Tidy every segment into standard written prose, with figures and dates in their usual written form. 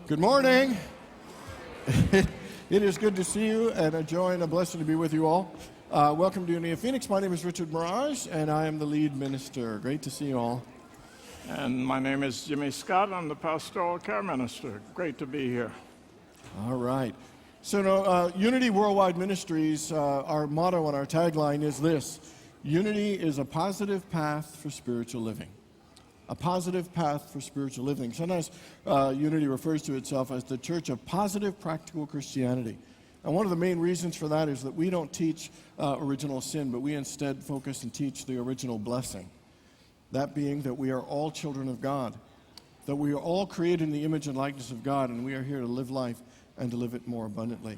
Good morning. It is good to see you, and a joy and a blessing to be with you all. Welcome to Unity of Phoenix. My name is Richard Mirage, and I am the lead minister. Great to see you all. And my name is Jimmy Scott. I'm the pastoral care minister. Great to be here. All right. So, Unity Worldwide Ministries, our motto and our tagline is this: Unity is a positive path for spiritual living. A positive path for spiritual living. Sometimes Unity refers to itself as the Church of Positive Practical Christianity. And one of the main reasons for that is that we don't teach original sin, but we instead focus and teach the original blessing. That being that we are all children of God, that we are all created in the image and likeness of God, and we are here to live life and to live it more abundantly.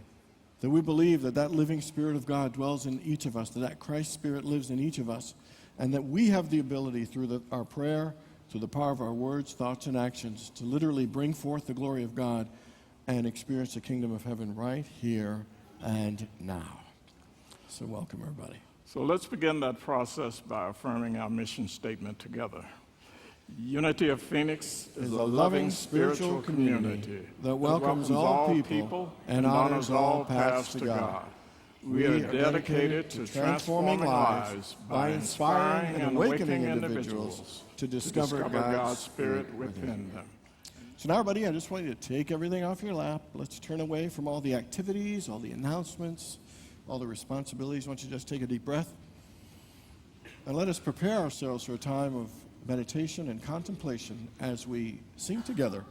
That we believe that that living Spirit of God dwells in each of us, that Christ's Spirit lives in each of us, and that we have the ability through our prayer, through the power of our words, thoughts, and actions, to literally bring forth the glory of God and experience the kingdom of heaven right here and now. So welcome, everybody. So let's begin that process by affirming our mission statement together. Unity of Phoenix is a loving spiritual community that welcomes all people and honors all paths to God. We are dedicated to transforming lives by inspiring and awakening individuals to discover God's Spirit within them. So now, everybody, I just want you to take everything off your lap. Let's turn away from all the activities, all the announcements, all the responsibilities. I want you to just take a deep breath. And let us prepare ourselves for a time of meditation and contemplation as we sing together,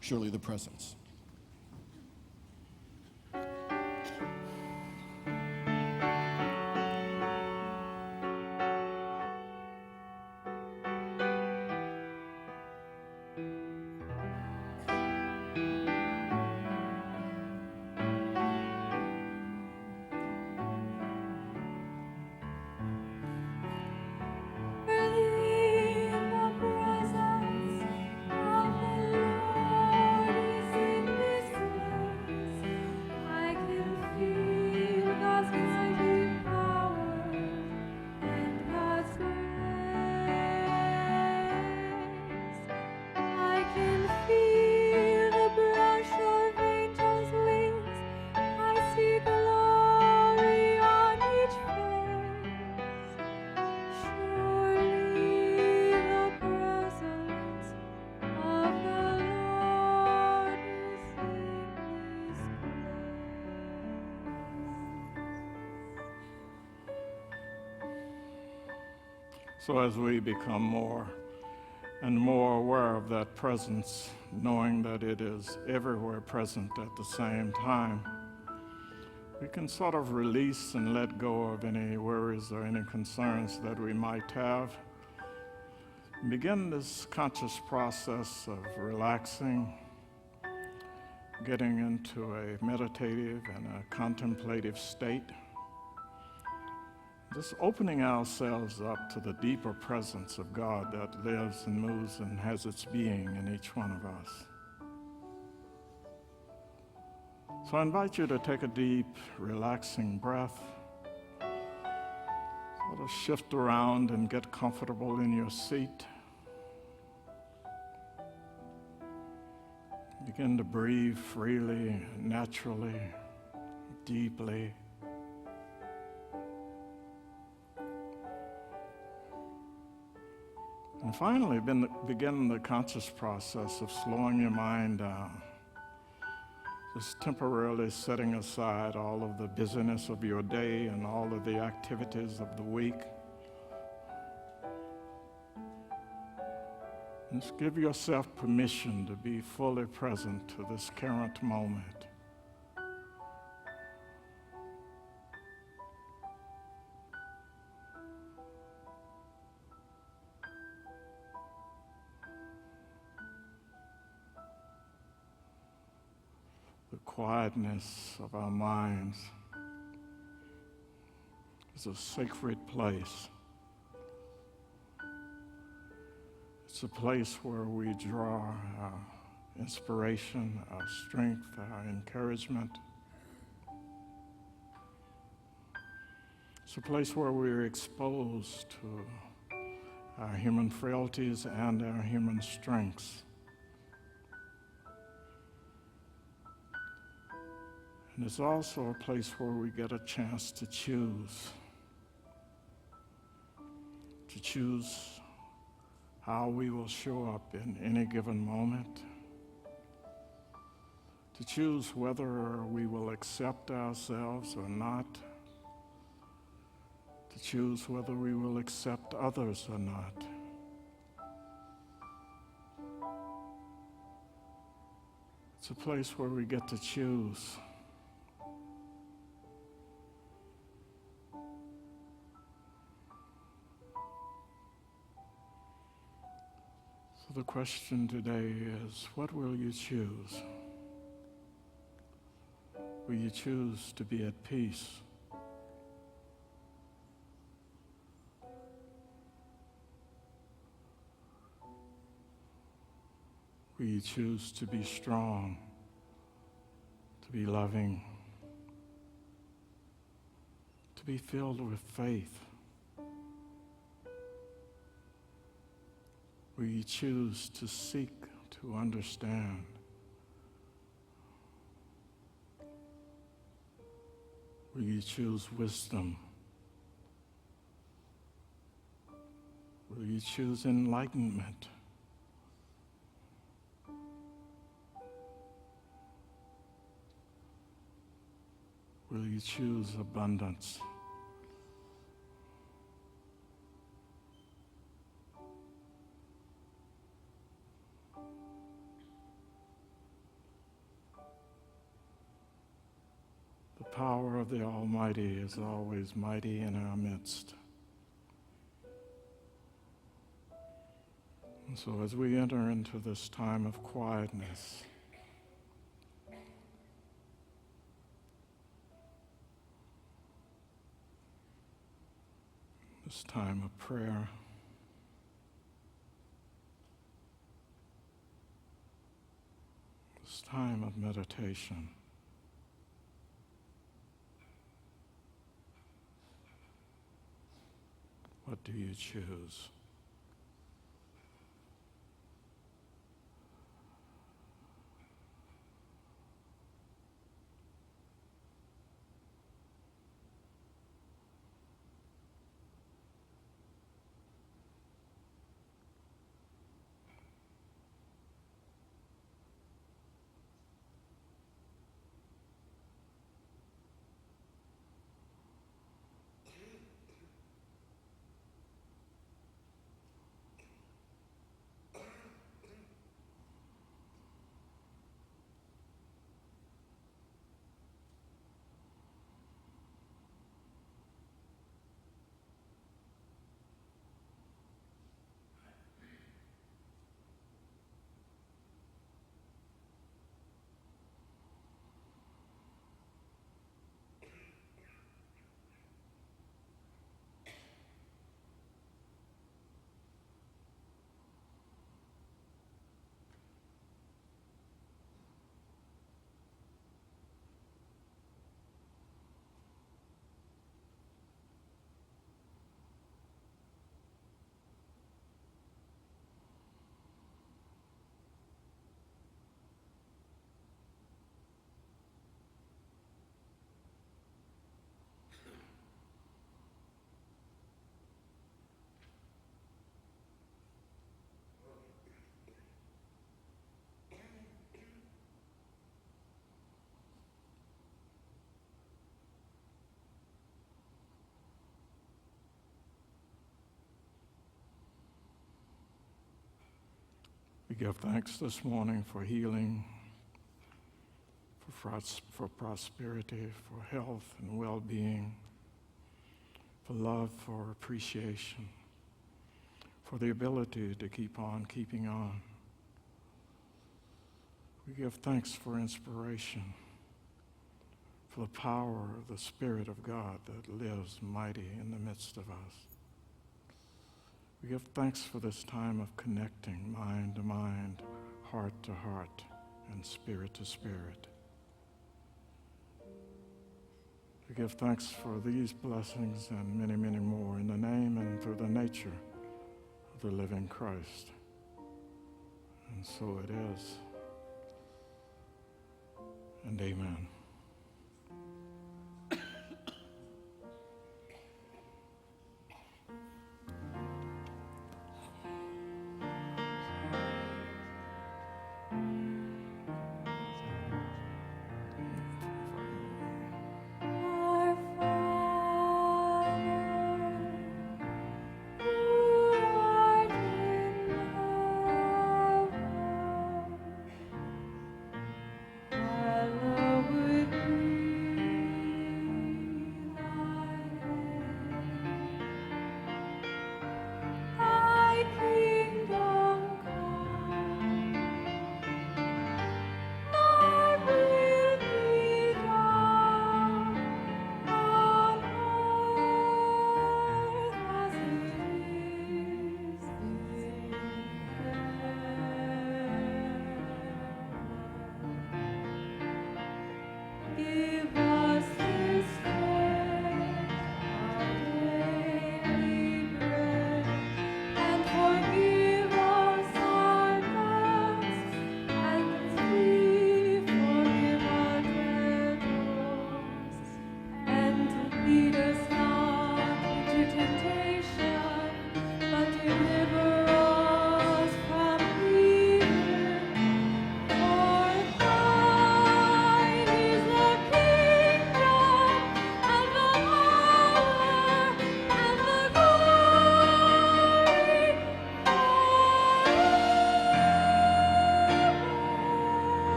Surely the Presence. So as we become more and more aware of that presence, knowing that it is everywhere present at the same time, we can sort of release and let go of any worries or any concerns that we might have. Begin this conscious process of relaxing, getting into a meditative and a contemplative state. Just opening ourselves up to the deeper presence of God that lives and moves and has its being in each one of us. So I invite you to take a deep, relaxing breath. Sort of shift around and get comfortable in your seat. Begin to breathe freely, naturally, deeply. And finally, begin the conscious process of slowing your mind down, just temporarily setting aside all of the busyness of your day and all of the activities of the week. Just give yourself permission to be fully present to this current moment. The quietness of our minds is a sacred place. It's a place where we draw our inspiration, our strength, our encouragement. It's a place where we're exposed to our human frailties and our human strengths. And it's also a place where we get a chance to choose how we will show up in any given moment, to choose whether we will accept ourselves or not, to choose whether we will accept others or not. It's a place where we get to choose. So the question today is, what will you choose? Will you choose to be at peace? Will you choose to be strong, to be loving, to be filled with faith? Will you choose to seek to understand? Will you choose wisdom? Will you choose enlightenment? Will you choose abundance? The power of the Almighty is always mighty in our midst. And so as we enter into this time of quietness, this time of prayer, this time of meditation, what do you choose? We give thanks this morning for healing, for prosperity, for health and well-being, for love, for appreciation, for the ability to keep on keeping on. We give thanks for inspiration, for the power of the Spirit of God that lives mighty in the midst of us. We give thanks for this time of connecting mind to mind, heart to heart, and spirit to spirit. We give thanks for these blessings and many, many more in the name and through the nature of the living Christ. And so it is. And amen.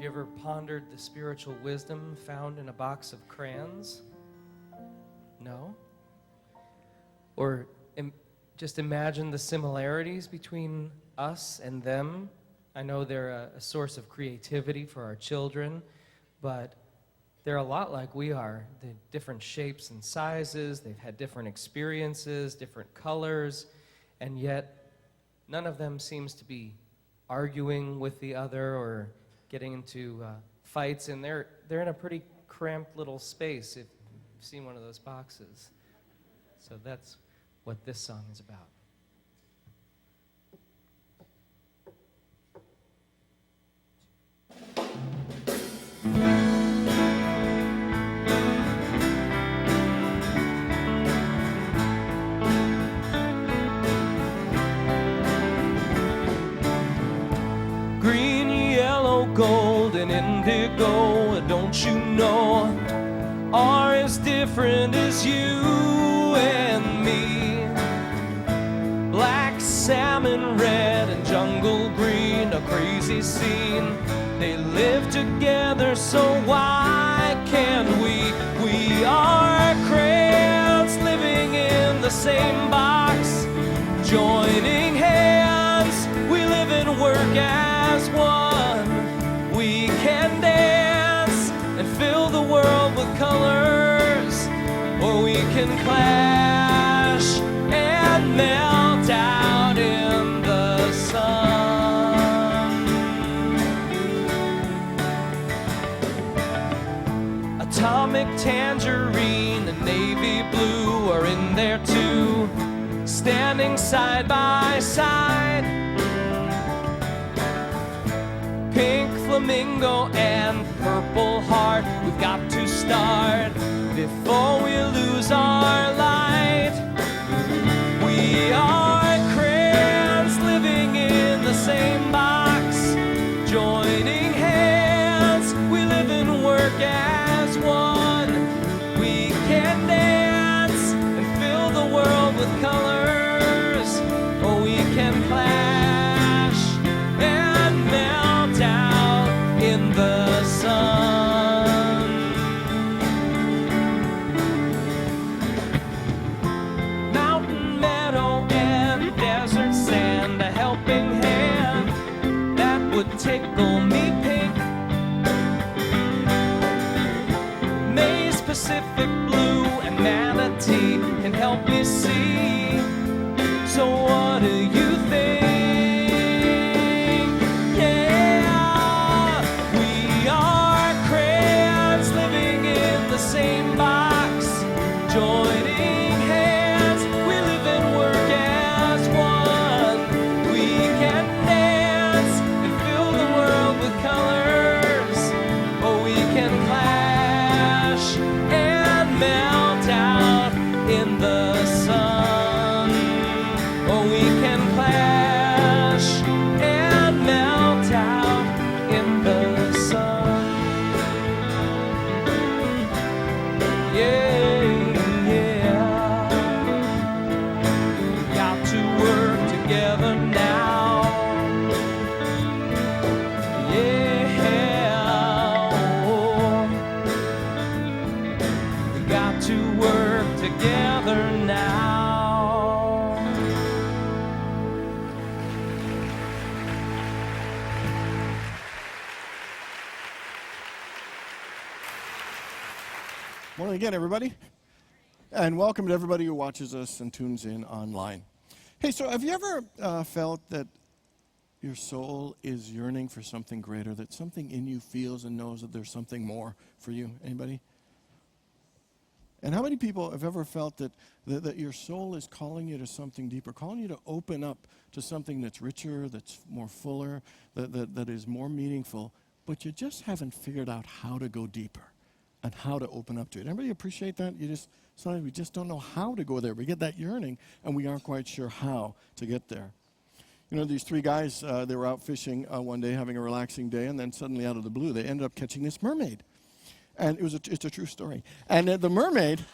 Have you ever pondered the spiritual wisdom found in a box of crayons? No? Or just imagine the similarities between us and them. I know they're a source of creativity for our children, but they're a lot like we are. They're different shapes and sizes, they've had different experiences, different colors, and yet none of them seems to be arguing with the other or getting into fights, and they're in a pretty cramped little space if you've seen one of those boxes. So that's what this song is about. Green, yellow, gold, and indigo, don't you know, are as different as you and me. Black, salmon, red, and jungle green, a crazy scene. They live together, so why can't we? We are crayons living in the same box, joining hands. We live and work as one. We can dance and fill the world with colors, or we can clash and melt out in the sun. Atomic tangerine and navy blue are in there too, standing side by side. Pink flamingo and purple heart, we've got to start before we lose our light. We are crayons living in the same box, joining hands. We live and work as one. We can dance and fill the world with colors, or we can clash and melt out in the sun. Mountain, meadow, and desert sand, a helping hand that would tickle me pink. Maze, Pacific blue, and manatee can help me see. So what do you think? Yeah, we are crayons living in the same box, joining hands. We live and work as one. We can dance and fill the world with colors, or we can clash and melt out in the sun. Or we can clash and melt out in the sun. Yeah, yeah. Got to work together now. Yeah. We got to work together now. Morning again, everybody. And welcome to everybody who watches us and tunes in online. Hey, so have you ever felt that your soul is yearning for something greater, that something in you feels and knows that there's something more for you? Anybody? And how many people have ever felt that your soul is calling you to something deeper, calling you to open up to something that's richer, that's more fuller, that is more meaningful, but you just haven't figured out how to go deeper and how to open up to it? Anybody appreciate that? Sometimes we just don't know how to go there. We get that yearning, and we aren't quite sure how to get there. You know, these three guys, they were out fishing one day, having a relaxing day, and then suddenly out of the blue, they ended up catching this mermaid. And it's a true story. And the mermaid,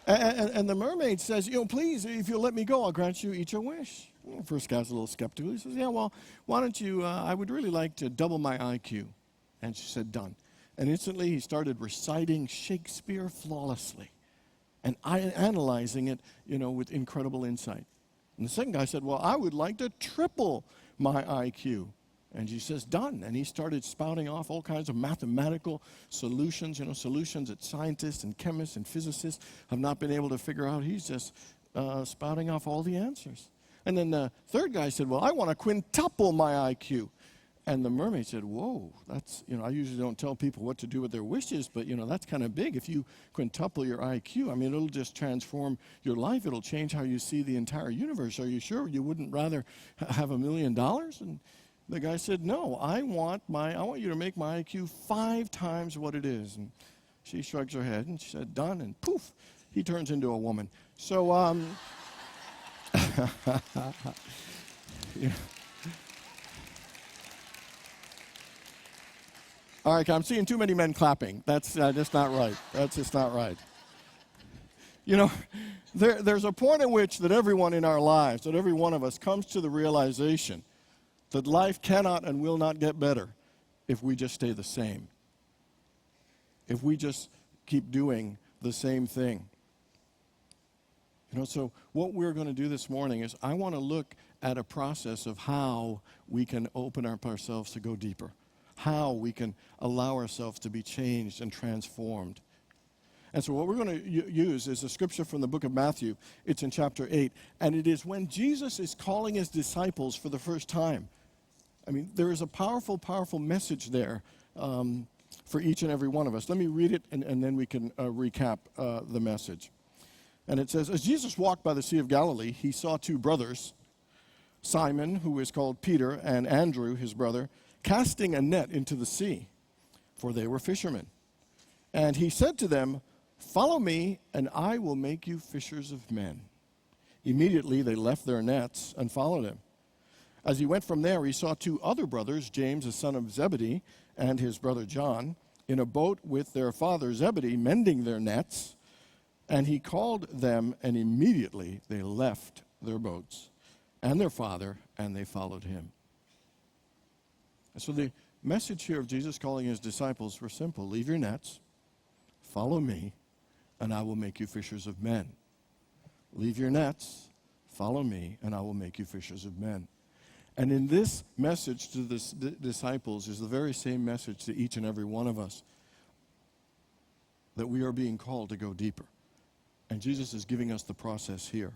and the mermaid says, please, if you'll let me go, I'll grant you each a wish. Well, first guy's a little skeptical. He says, yeah, well, why don't you, I would really like to double my IQ. And she said, done. And instantly he started reciting Shakespeare flawlessly and analyzing it, with incredible insight. And the second guy said, well, I would like to triple my IQ. And she says, done. And he started spouting off all kinds of mathematical solutions, solutions that scientists and chemists and physicists have not been able to figure out. He's just spouting off all the answers. And then the third guy said, well, I want to quintuple my IQ. And the mermaid said, whoa, that's, I usually don't tell people what to do with their wishes, but, that's kind of big. If you quintuple your IQ, it'll just transform your life. It'll change how you see the entire universe. Are you sure you wouldn't rather have $1 million? And the guy said, no, I want you to make my IQ 5 times what it is. And she shrugs her head and she said, done, and poof, he turns into a woman. So, yeah. All right, I'm seeing too many men clapping. That's just not right. That's just not right. There's a point at which that everyone in our lives, that every one of us comes to the realization that life cannot and will not get better if we just stay the same. If we just keep doing the same thing. So what we're going to do this morning is I want to look at a process of how we can open up ourselves to go deeper. How we can allow ourselves to be changed and transformed. And so what we're going to use is a scripture from the book of Matthew. It's in chapter 8. And it is when Jesus is calling his disciples for the first time. There is a powerful, powerful message there for each and every one of us. Let me read it, and then we can recap the message. And it says, as Jesus walked by the Sea of Galilee, he saw 2 brothers, Simon, who is called Peter, and Andrew, his brother, casting a net into the sea, for they were fishermen. And he said to them, follow me, and I will make you fishers of men. Immediately they left their nets and followed him. As he went from there, he saw 2 other brothers, James, the son of Zebedee, and his brother John, in a boat with their father Zebedee, mending their nets. And he called them, and immediately they left their boats and their father, and they followed him. And so the message here of Jesus calling his disciples were simple. Leave your nets, follow me, and I will make you fishers of men. Leave your nets, follow me, and I will make you fishers of men. And in this message to the disciples is the very same message to each and every one of us, that we are being called to go deeper. And Jesus is giving us the process here.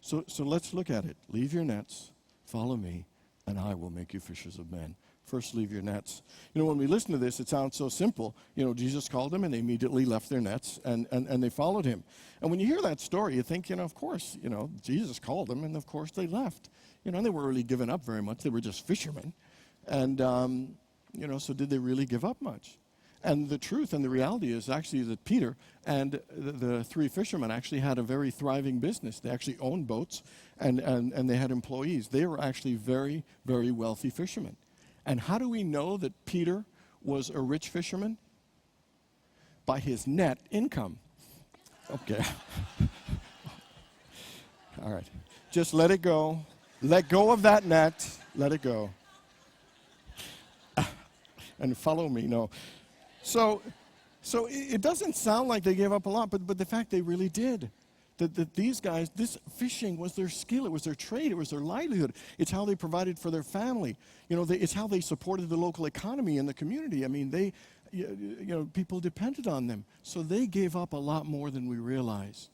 So let's look at it. Leave your nets, follow me, and I will make you fishers of men. First, leave your nets. When we listen to this, it sounds so simple. Jesus called them, and they immediately left their nets, and they followed him. And when you hear that story, you think, of course, Jesus called them, and of course they left. They weren't really giving up very much. They were just fishermen. And, so did they really give up much? And the truth and the reality is actually that Peter and the 3 fishermen actually had a very thriving business. They actually owned boats, and they had employees. They were actually very, very wealthy fishermen. And how do we know that Peter was a rich fisherman? By his net income. Okay. All right. Just let it go. Let go of that net. Let it go. And follow me. No. So it doesn't sound like they gave up a lot, but the fact they really did. That these guys, this fishing was their skill, it was their trade, it was their livelihood. It's how they provided for their family. It's how they supported the local economy and the community. People depended on them. So they gave up a lot more than we realize.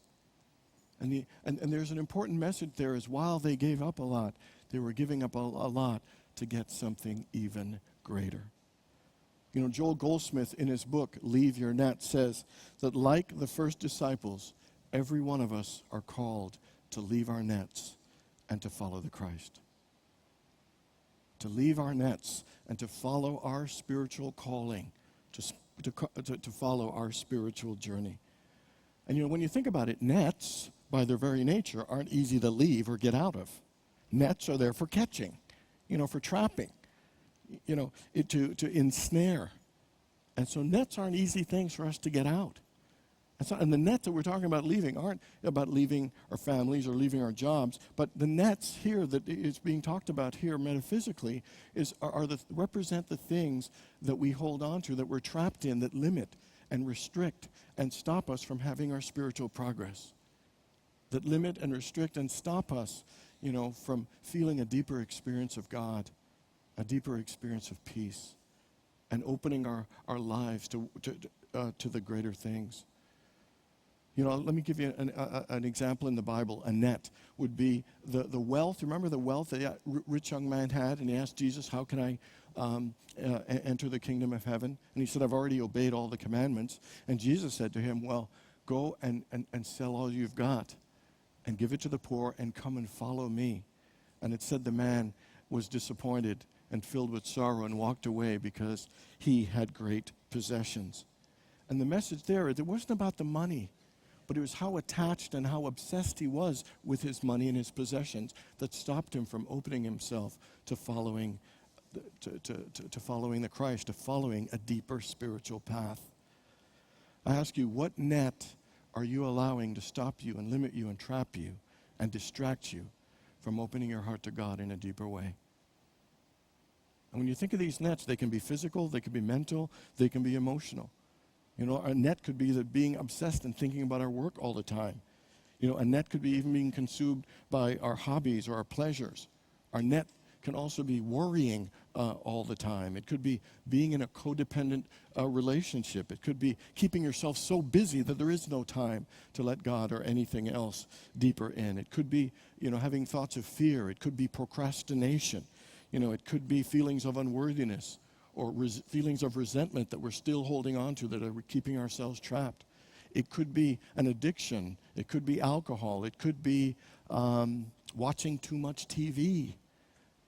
And there's an important message there is while they gave up a lot, they were giving up a lot to get something even greater. Joel Goldsmith in his book, Leave Your Net, says that like the first disciples, every one of us are called to leave our nets and to follow the Christ. To leave our nets and to follow our spiritual calling, to follow our spiritual journey. And when you think about it, nets, by their very nature, aren't easy to leave or get out of. Nets are there for catching, for trapping. To ensnare. And so nets aren't easy things for us to get out. And the nets that we're talking about leaving aren't about leaving our families or leaving our jobs, but the nets here that is being talked about here metaphysically represent the things that we hold on to, that we're trapped in, that limit and restrict and stop us from having our spiritual progress. That limit and restrict and stop us, from feeling a deeper experience of God, a deeper experience of peace, and opening our lives to the greater things. Let me give you an example in the Bible. A net would be the wealth. Remember the wealth that rich young man had, and he asked Jesus, how can I enter the kingdom of heaven? And he said, I've already obeyed all the commandments. And Jesus said to him, well, go and sell all you've got and give it to the poor and come and follow me. And it said the man was disappointed and filled with sorrow and walked away because he had great possessions. And the message there is it wasn't about the money, but it was how attached and how obsessed he was with his money and his possessions that stopped him from opening himself to following the Christ, to following a deeper spiritual path. I ask you, what net are you allowing to stop you and limit you and trap you and distract you from opening your heart to God in a deeper way? And when you think of these nets, they can be physical, they can be mental, they can be emotional. A net could be that being obsessed and thinking about our work all the time. A net could be even being consumed by our hobbies or our pleasures. Our net can also be worrying all the time. It could be being in a codependent relationship. It could be keeping yourself so busy that there is no time to let God or anything else deeper in. It could be, having thoughts of fear. It could be procrastination. It could be feelings of unworthiness or feelings of resentment that we're still holding on to that are keeping ourselves trapped. It could be an addiction. It could be alcohol. It could be watching too much TV.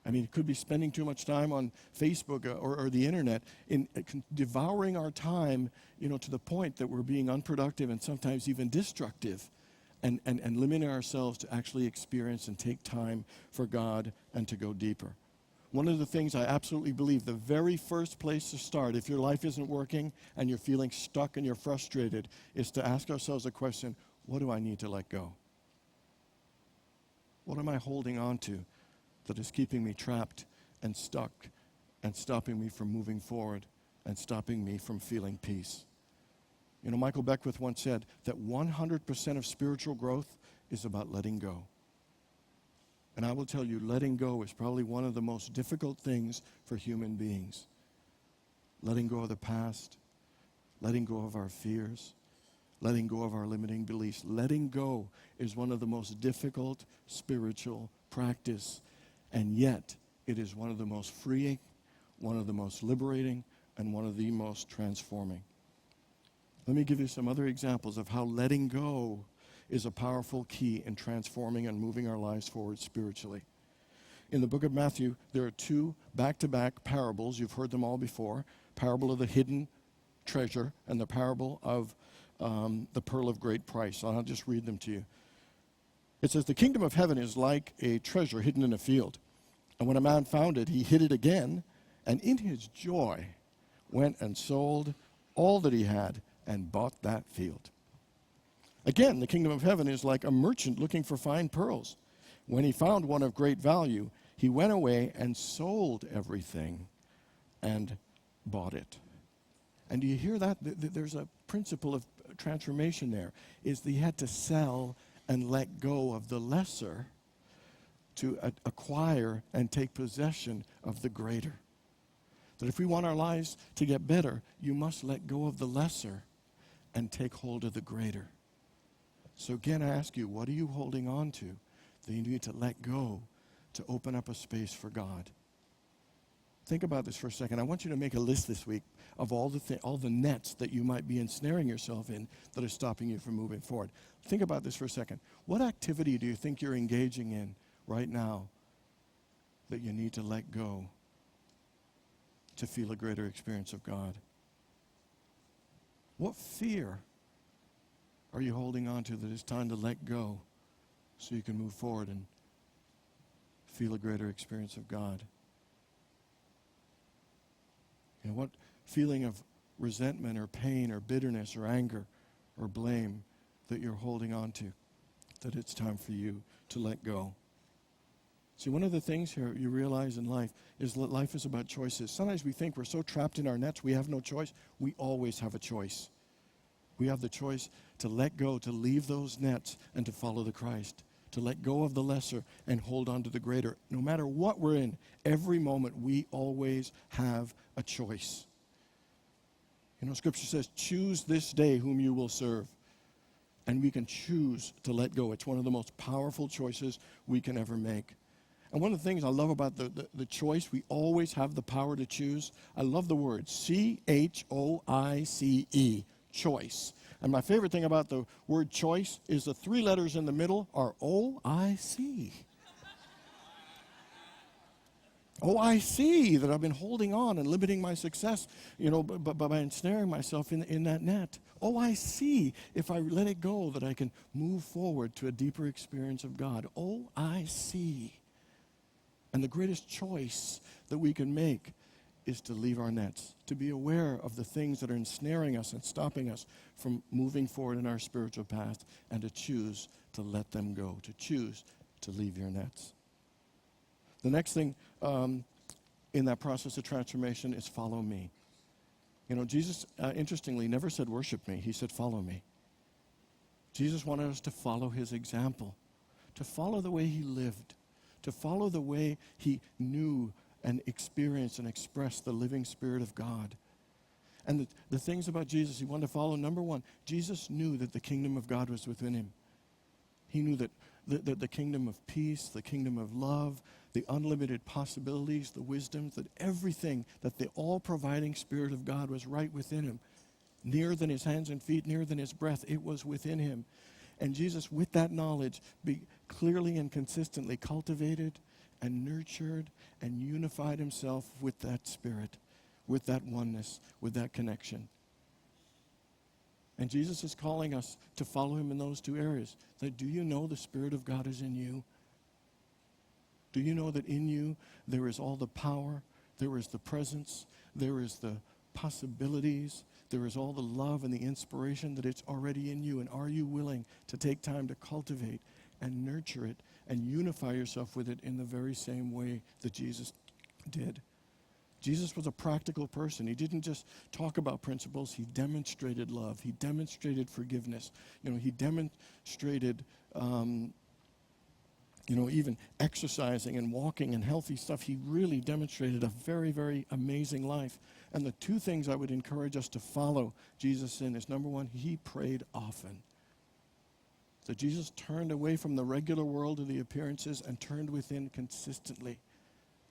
It could be spending too much time on Facebook or the internet, in devouring our time, to the point that we're being unproductive and sometimes even destructive, and limiting ourselves to actually experience and take time for God and to go deeper. One of the things I absolutely believe, the very first place to start, if your life isn't working and you're feeling stuck and you're frustrated, is to ask ourselves the question, what do I need to let go? What am I holding on to that is keeping me trapped and stuck and stopping me from moving forward and stopping me from feeling peace? Michael Beckwith once said that 100% of spiritual growth is about letting go. And I will tell you, letting go is probably one of the most difficult things for human beings. Letting go of the past, letting go of our fears, letting go of our limiting beliefs. Letting go is one of the most difficult spiritual practice, and yet it is one of the most freeing, one of the most liberating, and one of the most transforming. Let me give you some other examples of how letting go is a powerful key in transforming and moving our lives forward spiritually. In the book of Matthew, there are two back-to-back parables. You've heard them all before. Parable of the hidden treasure and the parable of the pearl of great price. I'll just read them to you. It says, the kingdom of heaven is like a treasure hidden in a field. And when a man found it, he hid it again, and in his joy went and sold all that he had and bought that field. Again, the kingdom of heaven is like a merchant looking for fine pearls. When he found one of great value, he went away and sold everything and bought it. And do you hear that? There's a principle of transformation there, is that he had to sell and let go of the lesser to acquire and take possession of the greater. That if we want our lives to get better, you must let go of the lesser and take hold of the greater. So again, I ask you, what are you holding on to that you need to let go to open up a space for God? Think about this for a second. I want you to make a list this week of all the nets that you might be ensnaring yourself in that are stopping you from moving forward. Think about this for a second. What activity do you think you're engaging in right now that you need to let go to feel a greater experience of God? What fear are you holding on to that it's time to let go so you can move forward and feel a greater experience of God? What feeling of resentment or pain or bitterness or anger or blame that you're holding on to, that it's time for you to let go. See, one of the things here you realize in life is that life is about choices. Sometimes we think we're so trapped in our nets we have no choice. We always have a choice. We have the choice to let go, to leave those nets, and to follow the Christ, to let go of the lesser and hold on to the greater. No matter what we're in, every moment we always have a choice. You know, Scripture says, choose this day whom you will serve. And we can choose to let go. It's one of the most powerful choices we can ever make. And one of the things I love about the choice, we always have the power to choose. I love the word CHOICE, choice. And my favorite thing about the word choice is the 3 letters in the middle are OIC. Oh, I see that I've been holding on and limiting my success, by ensnaring myself in that net. Oh, I see if I let it go that I can move forward to a deeper experience of God. Oh, I see. And the greatest choice that we can make is to leave our nets, to be aware of the things that are ensnaring us and stopping us from moving forward in our spiritual path, and to choose to let them go, to choose to leave your nets. The next thing in that process of transformation is follow me. You know, Jesus, interestingly, never said worship me. He said follow me. Jesus wanted us to follow his example, to follow the way he lived, to follow the way he knew and experienced and expressed the living Spirit of God. And the things about Jesus he wanted to follow, number one, Jesus knew that the kingdom of God was within him. He knew that the kingdom of peace, the kingdom of love, the unlimited possibilities, the wisdoms, that everything, that the all-providing Spirit of God was right within him. Nearer than his hands and feet, nearer than his breath, it was within him. And Jesus, with that knowledge, clearly and consistently cultivated and nurtured and unified himself with that Spirit, with that oneness, with that connection. And Jesus is calling us to follow him in those 2 areas. That, do you know the Spirit of God is in you? Do you know that in you there is all the power, there is the presence, there is the possibilities, there is all the love and the inspiration, that it's already in you? And are you willing to take time to cultivate and nurture it and unify yourself with it in the very same way that Jesus did? Jesus was a practical person. He didn't just talk about principles. He demonstrated love. He demonstrated forgiveness. He demonstrated, even exercising and walking and healthy stuff. He really demonstrated a very, very amazing life. And the 2 things I would encourage us to follow Jesus in is, number one, he prayed often. So Jesus turned away from the regular world of the appearances and turned within consistently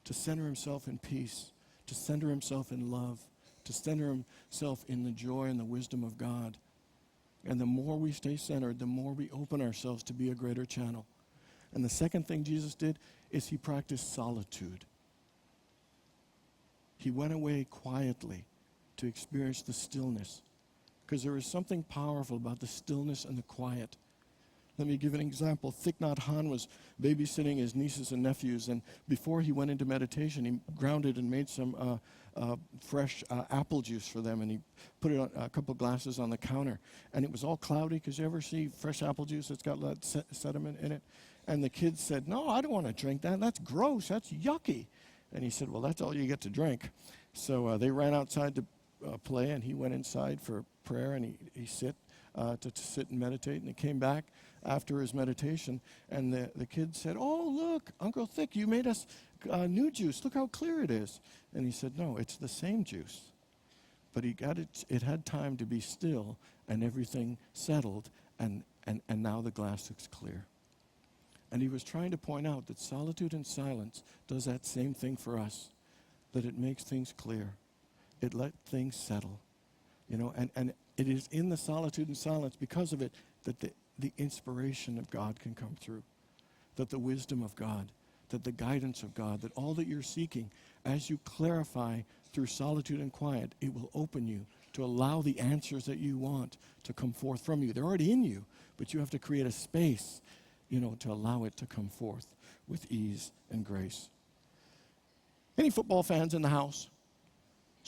to center himself in peace, to center himself in love, to center himself in the joy and the wisdom of God. And the more we stay centered, the more we open ourselves to be a greater channel. And the second thing Jesus did is he practiced solitude. He went away quietly to experience the stillness, because there is something powerful about the stillness and the quiet. Let me give an example. Thich Nhat Hanh was babysitting his nieces and nephews, and before he went into meditation, he grounded and made some fresh apple juice for them, and he put it on a couple glasses on the counter. And it was all cloudy, because you ever see fresh apple juice that's got that sediment in it? And the kids said, "No, I don't want to drink that. That's gross. That's yucky." And he said, "Well, that's all you get to drink." So they ran outside to play, and he went inside for prayer, and he sit to sit and meditate. And he came back after his meditation, and the kids said, "Oh, look, Uncle Thick, you made us new juice. Look how clear it is." And he said, "No, it's the same juice. But it had time to be still, and everything settled, and now the glass looks clear." And he was trying to point out that solitude and silence does that same thing for us, that it makes things clear. It let things settle, and it is in the solitude and silence, because of it, that the inspiration of God can come through, that the wisdom of God, that the guidance of God, that all that you're seeking, as you clarify through solitude and quiet, it will open you to allow the answers that you want to come forth from you. They're already in you, but you have to create a space, to allow it to come forth with ease and grace. Any football fans in the house?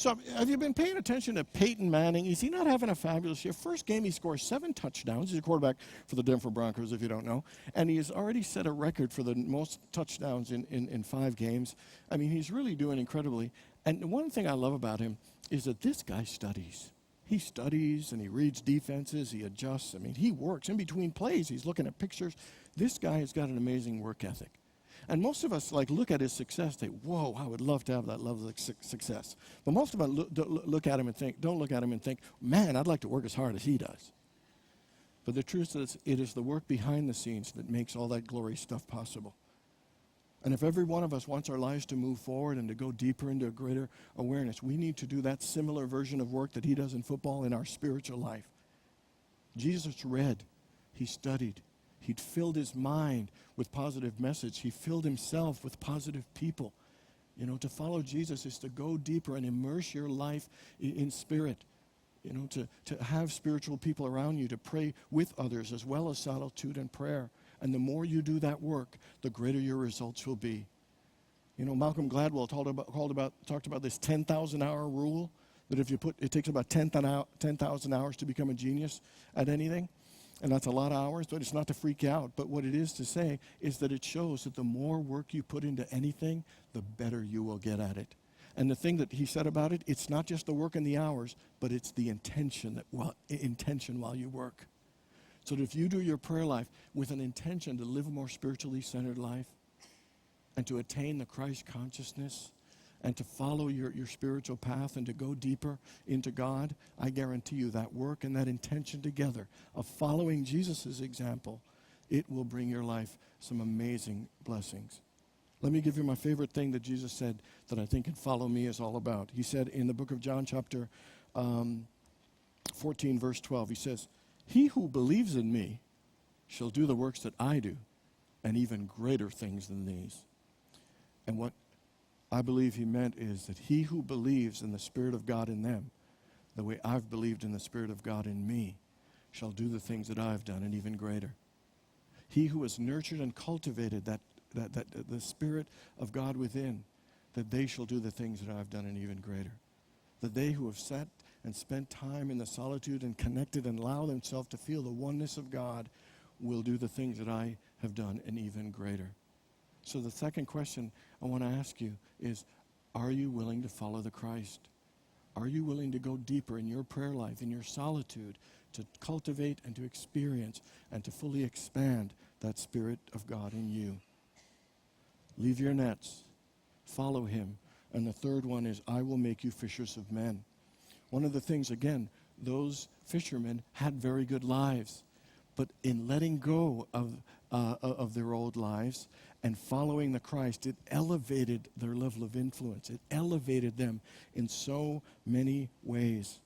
So have you been paying attention to Peyton Manning? Is he not having a fabulous year? First game, he scores 7 touchdowns. He's a quarterback for the Denver Broncos, if you don't know. And he has already set a record for the most touchdowns in 5 games. I mean, he's really doing incredibly. And one thing I love about him is that this guy studies. He studies and he reads defenses. He adjusts. I mean, he works. In between plays, he's looking at pictures. This guy has got an amazing work ethic. And most of us look at his success, think, whoa, I would love to have that level of success. But most of us don't look at him and think, man, I'd like to work as hard as he does. But the truth is, it is the work behind the scenes that makes all that glory stuff possible. And if every one of us wants our lives to move forward and to go deeper into a greater awareness, we need to do that similar version of work that he does in football in our spiritual life. Jesus read, he studied. He'd filled his mind with positive message. He filled himself with positive people. You know, to follow Jesus is to go deeper and immerse your life in spirit. You know, to have spiritual people around you, to pray with others as well as solitude and prayer. And the more you do that work, the greater your results will be. You know, Malcolm Gladwell talked about this 10,000-hour rule, that if you it takes about 10,000 hours to become a genius at anything. And that's a lot of hours, but it's not to freak out. But what it is to say is that it shows that the more work you put into anything, the better you will get at it. And the thing that he said about it, it's not just the work and the hours, but it's the intention while you work. So that if you do your prayer life with an intention to live a more spiritually centered life and to attain the Christ consciousness and to follow your spiritual path and to go deeper into God, I guarantee you that work and that intention together of following Jesus' example, it will bring your life some amazing blessings. Let me give you my favorite thing that Jesus said that I think Follow Me is all about. He said in the book of John chapter 14, verse 12, he says, "He who believes in me shall do the works that I do, and even greater things than these." And what I believe he meant is that he who believes in the Spirit of God in them, the way I've believed in the Spirit of God in me, shall do the things that I've done and even greater. He who has nurtured and cultivated that the Spirit of God within, that they shall do the things that I've done and even greater. That they who have sat and spent time in the solitude and connected and allow themselves to feel the oneness of God will do the things that I have done and even greater. So the second question I want to ask you is, are you willing to follow the Christ? Are you willing to go deeper in your prayer life, in your solitude, to cultivate and to experience and to fully expand that Spirit of God in you? Leave your nets. Follow him. And the third one is, I will make you fishers of men. One of the things, again, those fishermen had very good lives. But in letting go of their old lives and following the Christ, it elevated their level of influence. It elevated them in so many ways.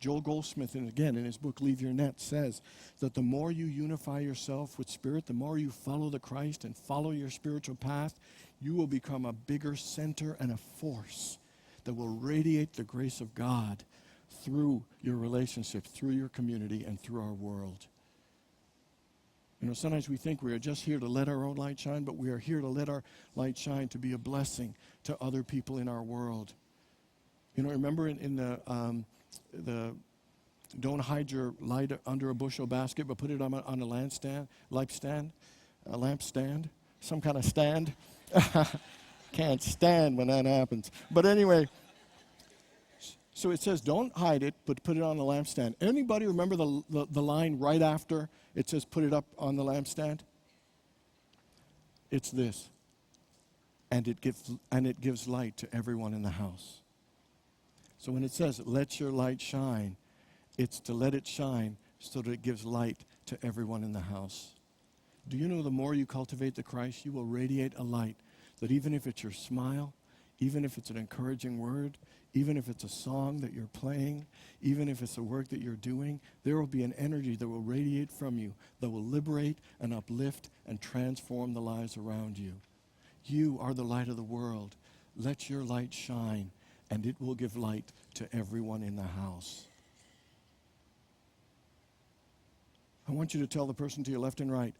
Joel Goldsmith, and again in his book, Leave Your Net, says that the more you unify yourself with Spirit, the more you follow the Christ and follow your spiritual path, you will become a bigger center and a force that will radiate the grace of God through your relationships, through your community, and through our world. You know, sometimes we think we are just here to let our own light shine, but we are here to let our light shine to be a blessing to other people in our world. You know, remember in the don't hide your light under a bushel basket, but put it on a lamp stand, some kind of stand. Can't stand when that happens. But anyway, so it says don't hide it, but put it on the lampstand. Anybody remember the line right after it says put it up on the lampstand? It's this. And it gives light to everyone in the house. So when it says let your light shine, it's to let it shine so that it gives light to everyone in the house. Do you know the more you cultivate the Christ, you will radiate a light that even if it's your smile, even if it's an encouraging word, even if it's a song that you're playing, even if it's the work that you're doing, there will be an energy that will radiate from you, that will liberate and uplift and transform the lives around you. You are the light of the world. Let your light shine, and it will give light to everyone in the house. I want you to tell the person to your left and right,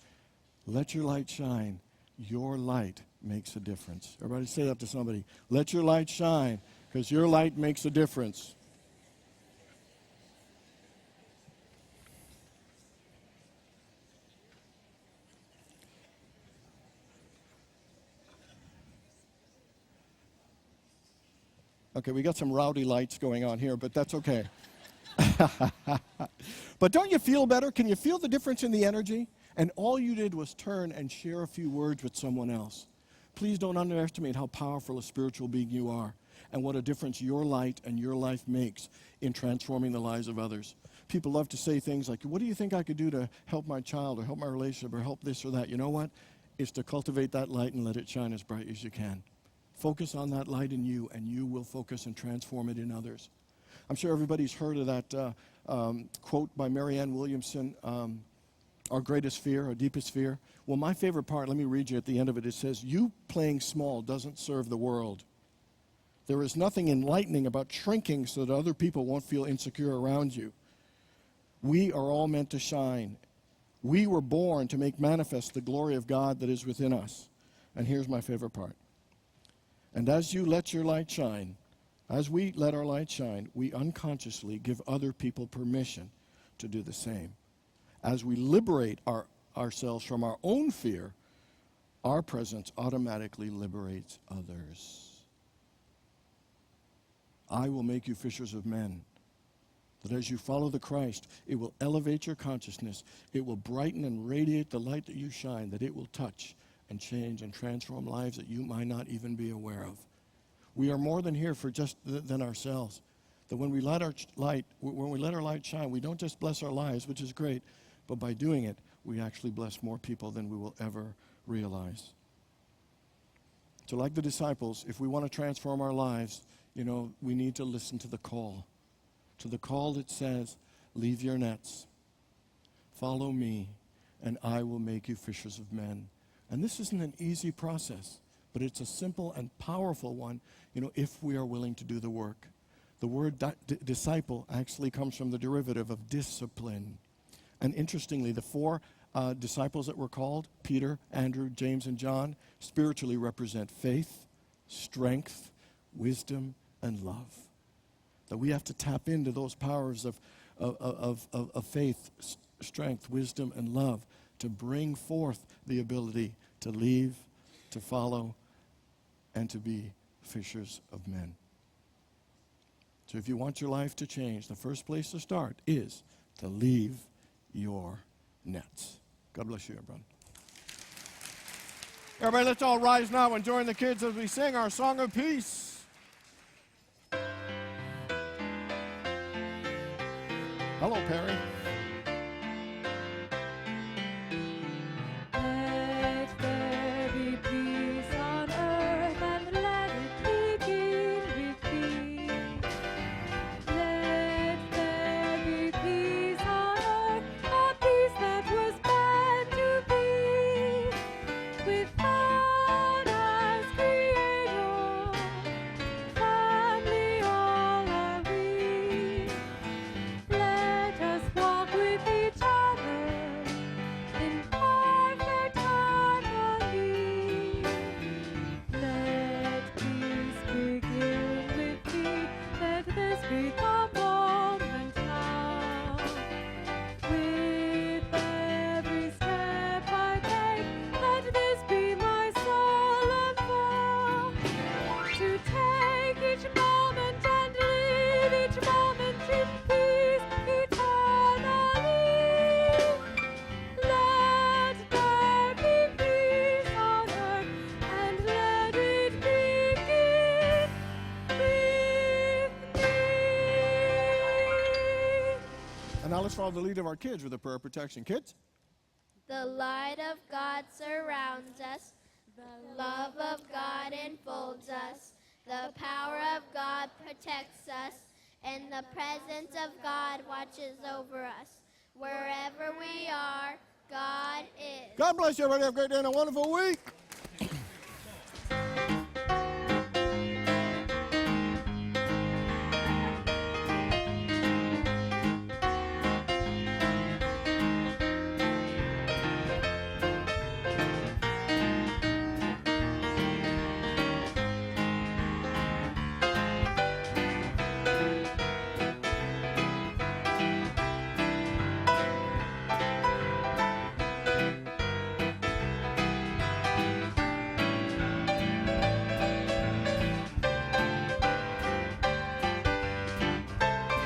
let your light shine. Your light makes a difference. Everybody say that to somebody. Let your light shine, because your light makes a difference. Okay, we got some rowdy lights going on here, but that's okay. But don't you feel better? Can you feel the difference in the energy? And all you did was turn and share a few words with someone else. Please don't underestimate how powerful a spiritual being you are and what a difference your light and your life makes in transforming the lives of others. People love to say things like, what do you think I could do to help my child or help my relationship or help this or that? You know what? It's to cultivate that light and let it shine as bright as you can. Focus on that light in you, and you will focus and transform it in others. I'm sure everybody's heard of that quote by Marianne Williamson, our greatest fear, our deepest fear. Well, my favorite part, let me read you at the end of it. It says, you playing small doesn't serve the world. There is nothing enlightening about shrinking so that other people won't feel insecure around you. We are all meant to shine. We were born to make manifest the glory of God that is within us. And here's my favorite part. And as you let your light shine, as we let our light shine, we unconsciously give other people permission to do the same. As we liberate ourselves from our own fear, our presence automatically liberates others. I will make you fishers of men. That as you follow the Christ, it will elevate your consciousness. It will brighten and radiate the light that you shine, that it will touch and change and transform lives that you might not even be aware of. We are more than here for just than ourselves. That when we let our light shine, we don't just bless our lives, which is great, but by doing it, we actually bless more people than we will ever realize. So like the disciples, if we want to transform our lives, we need to listen to the call that says, leave your nets, follow me, and I will make you fishers of men. And this isn't an easy process, but it's a simple and powerful one, if we are willing to do the work. The word disciple actually comes from the derivative of discipline. And interestingly, the four disciples that were called, Peter, Andrew, James, and John, spiritually represent faith, strength, wisdom, and love. That we have to tap into those powers of faith, strength, wisdom, and love to bring forth the ability to leave, to follow, and to be fishers of men. So if you want your life to change, the first place to start is to leave your nets. God bless you, everyone. Everybody, let's all rise now and join the kids as we sing our song of peace. Hello, Perry. Let there be peace on earth, and let it begin with peace. Let there be peace on earth, a peace that was meant to be, with God as Creator, family all are we. Let us walk with each other in perfect harmony. Let peace begin with me. Let this be the moment now. With every step I take, let this be my solemn vow. To take each moment and live each moment in peace eternally. Let there be peace on earth, and let it begin with me. And now let's follow the lead of our kids with a prayer of protection. Kids? The light of God surrounds us. The love of God enfolds us. The power of God protects us. And the presence of God watches over us. Wherever we are, God is. God bless you, everybody. Have a great day and a wonderful week.